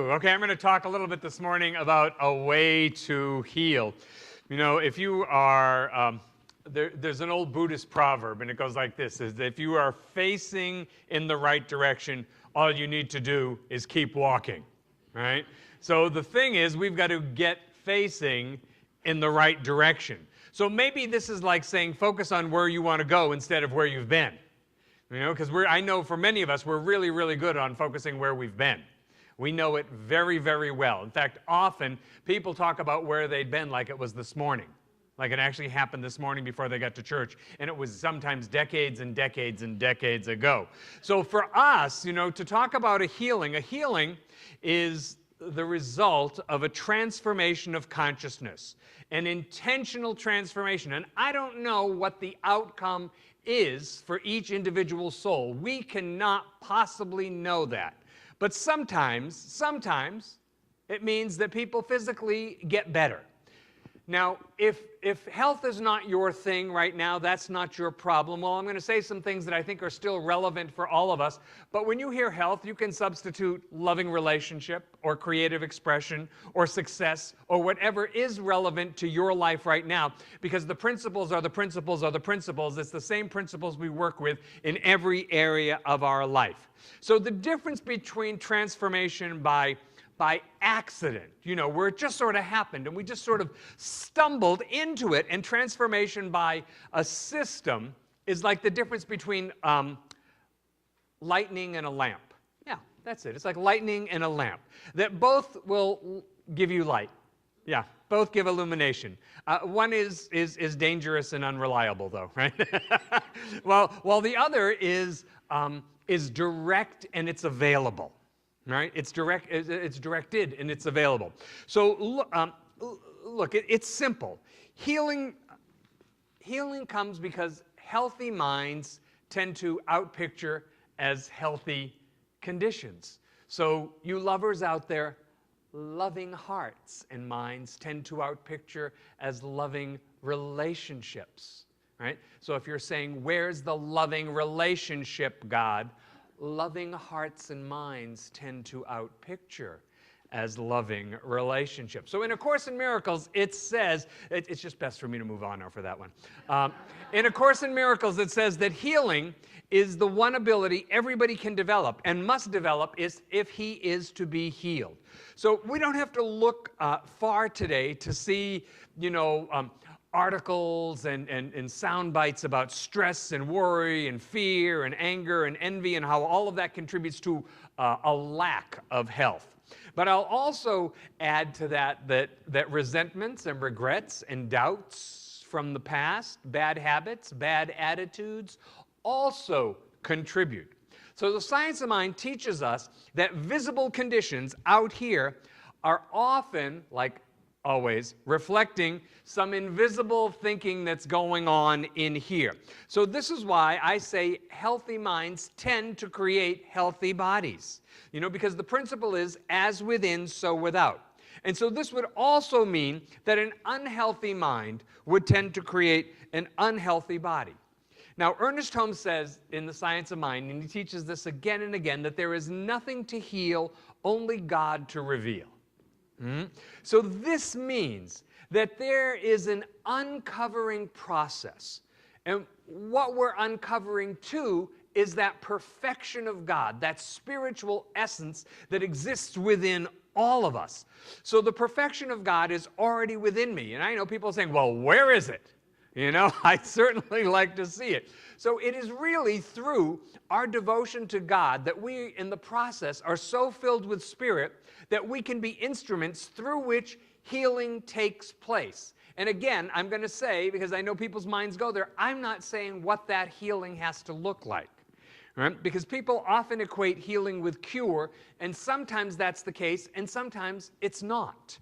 Okay, I'm going to talk a little bit this morning about a way to heal. You know, if you are, there's an old Buddhist proverb, and it goes like this, is that if you are facing in the right direction, all you need to do is keep walking, right? So the thing is, we've got to get facing in the right direction. So maybe this is like saying focus on where you want to go instead of where you've been. You know, because I know for many of us, we're really, really good on focusing where we've been. We know it very, very well. In fact, often people talk about where they'd been like it was this morning, like it actually happened this morning before they got to church, and it was sometimes decades and decades and decades ago. So for us, you know, to talk about a healing is the result of a transformation of consciousness, an intentional transformation. And I don't know what the outcome is for each individual soul. We cannot possibly know that. But sometimes it means that people physically get better. Now, if health is not your thing right now, that's not your problem. Well, I'm going to say some things that I think are still relevant for all of us. But when you hear health, you can substitute loving relationship or creative expression or success or whatever is relevant to your life right now, because the principles are the principles are the principles. It's the same principles we work with in every area of our life. So the difference between transformation by accident, you know, where it just sort of happened and we just sort of stumbled into it, and transformation by a system is like the difference between lightning and a lamp. Yeah, that's it. It's like lightning and a lamp, that both will give you light. Yeah, both give illumination. One is dangerous and unreliable, though, right? While the other is direct and it's available. Right? It's directed and it's available. So look, it's simple. Healing comes because healthy minds tend to outpicture as healthy conditions. So you lovers out there, loving hearts and minds tend to outpicture as loving relationships. Right? So if you're saying, where's the loving relationship, God? Loving hearts and minds tend to outpicture as loving relationships. So in A Course in Miracles, it says, it's just best for me to move on now for that one. In A Course in Miracles, it says that healing is the one ability everybody can develop and must develop is if he is to be healed. So we don't have to look far today to see, you know, articles and sound bites about stress and worry and fear and anger and envy and how all of that contributes to a lack of health. But I'll also add to that resentments and regrets and doubts from the past, bad habits, bad attitudes also contribute. So the science of mind teaches us that visible conditions out here are often, like always, reflecting some invisible thinking that's going on in here. So this is why I say healthy minds tend to create healthy bodies. You know, because the principle is as within, so without. And so this would also mean that an unhealthy mind would tend to create an unhealthy body. Now, Ernest Holmes says in The Science of Mind, and he teaches this again and again, that there is nothing to heal, only God to reveal. So this means that there is an uncovering process. And what we're uncovering too is that perfection of God, that spiritual essence that exists within all of us. So the perfection of God is already within me. And I know people saying, well, where is it? You know, I'd certainly like to see it. So it is really through our devotion to God that we, in the process, are so filled with Spirit that we can be instruments through which healing takes place. And again, I'm going to say, because I know people's minds go there, I'm not saying what that healing has to look like. Right? Because people often equate healing with cure, and sometimes that's the case, and sometimes it's not.